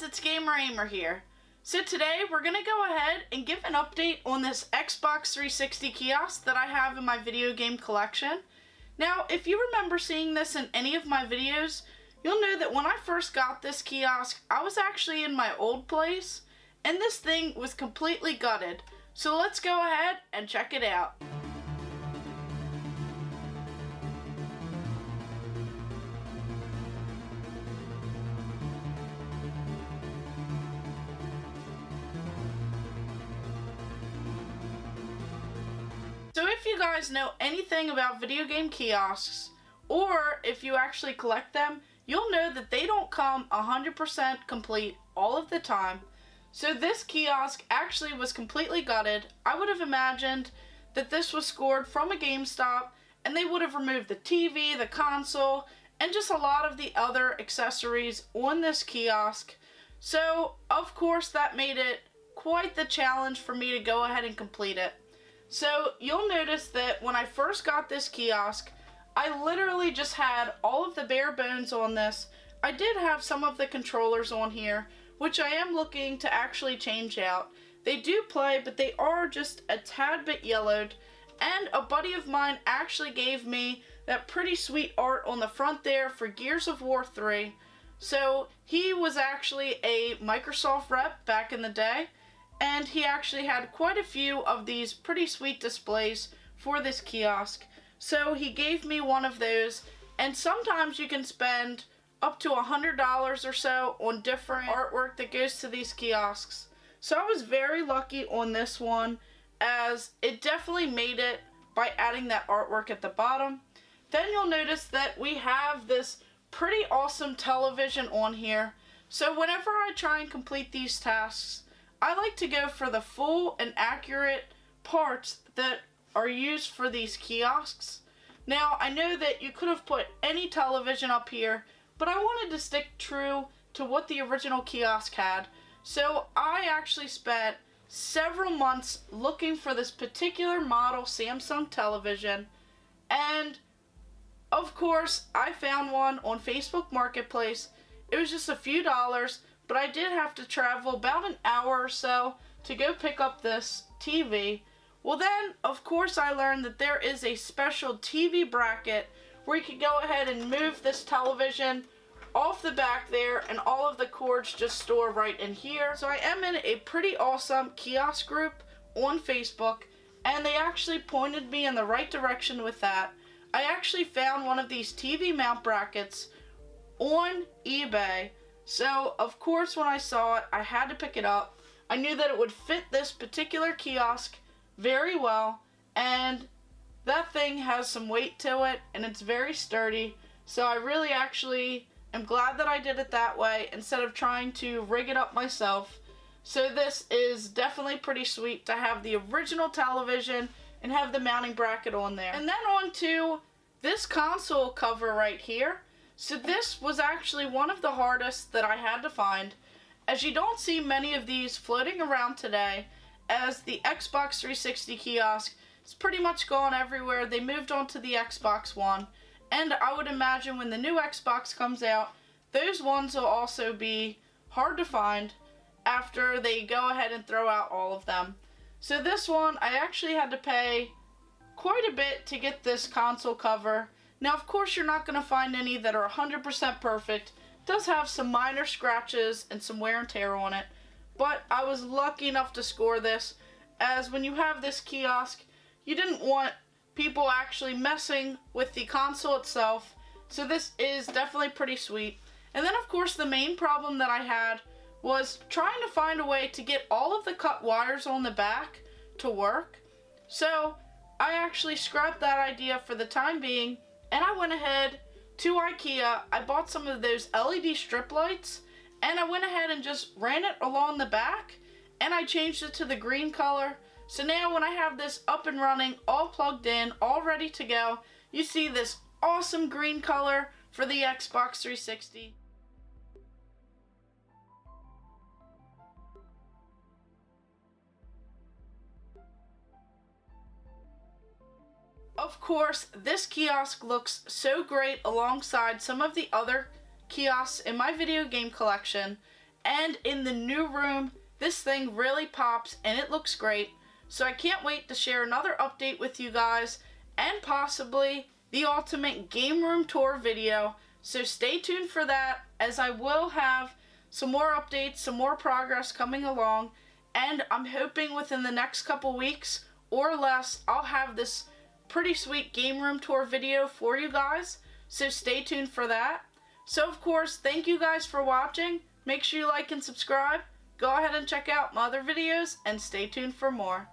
guys, it's Gamer Ahmer here. So today we're going to go ahead and give an update on this Xbox 360 kiosk that I have in my video game collection. Now, if you remember seeing this in any of my videos, you'll know that when I first got this kiosk, I was actually in my old place, and this thing was completely gutted. So let's go ahead and check it out. So if you guys know anything about video game kiosks, or if you actually collect them, you'll know that they don't come 100% complete all of the time. So this kiosk actually was completely gutted. I would have imagined that this was scored from a GameStop, and they would have removed the TV, the console, and just a lot of the other accessories on this kiosk. So of course that made it quite the challenge for me to go ahead and complete it. So you'll notice that when I first got this kiosk, I literally just had all of the bare bones on this. I did have some of the controllers on here, which I am looking to actually change out. They do play, but they are just a tad bit yellowed. And a buddy of mine actually gave me that pretty sweet art on the front there for Gears of War 3. So he was actually a Microsoft rep back in the day, and he actually had quite a few of these pretty sweet displays for this kiosk. So he gave me one of those, and sometimes you can spend up to $100 or so on different artwork that goes to these kiosks. So I was very lucky on this one, as it definitely made it by adding that artwork at the bottom. Then you'll notice that we have this pretty awesome television on here. So whenever I try and complete these tasks, I like to go for the full and accurate parts that are used for these kiosks. Now, I know that you could have put any television up here, but I wanted to stick true to what the original kiosk had. So I actually spent several months looking for this particular model Samsung television, and of course I found one on Facebook Marketplace. It was just a few dollars, but I did have to travel about an hour or so to go pick up this TV. Well then, of course, I learned that there is a special TV bracket where you can go ahead and move this television off the back there, and all of the cords just store right in here. So I am in a pretty awesome kiosk group on Facebook, and they actually pointed me in the right direction with that. I actually found one of these TV mount brackets on eBay. So, of course, when I saw it, I had to pick it up. I knew that it would fit this particular kiosk very well, and that thing has some weight to it, and it's very sturdy. So I really actually am glad that I did it that way instead of trying to rig it up myself. So this is definitely pretty sweet to have the original television and have the mounting bracket on there. And then on to this console cover right here. So this was actually one of the hardest that I had to find, as you don't see many of these floating around today, as the Xbox 360 kiosk is pretty much gone everywhere. They moved on to the Xbox One, and I would imagine when the new Xbox comes out, those ones will also be hard to find after they go ahead and throw out all of them. So this one, I actually had to pay quite a bit to get this console cover. Now, of course, you're not going to find any that are 100% perfect. It does have some minor scratches and some wear and tear on it, but I was lucky enough to score this, as when you have this kiosk, you didn't want people actually messing with the console itself, so this is definitely pretty sweet. And then, of course, the main problem that I had was trying to find a way to get all of the cut wires on the back to work. So I actually scrapped that idea for the time being, and I went ahead to IKEA. I bought some of those LED strip lights, and I went ahead and just ran it along the back, and I changed it to the green color. So now when I have this up and running, all plugged in, all ready to go, you see this awesome green color for the Xbox 360. Of course, this kiosk looks so great alongside some of the other kiosks in my video game collection, And in the new room, this thing really pops and it looks great. So I can't wait to share another update with you guys and possibly the ultimate game room tour video. So stay tuned for that, as I will have some more updates, some more progress coming along, and I'm hoping within the next couple weeks or less I'll have this pretty sweet game room tour video for you guys. So stay tuned for that. So of course, thank you guys for watching. Make sure you like and subscribe. Go ahead and check out my other videos and stay tuned for more.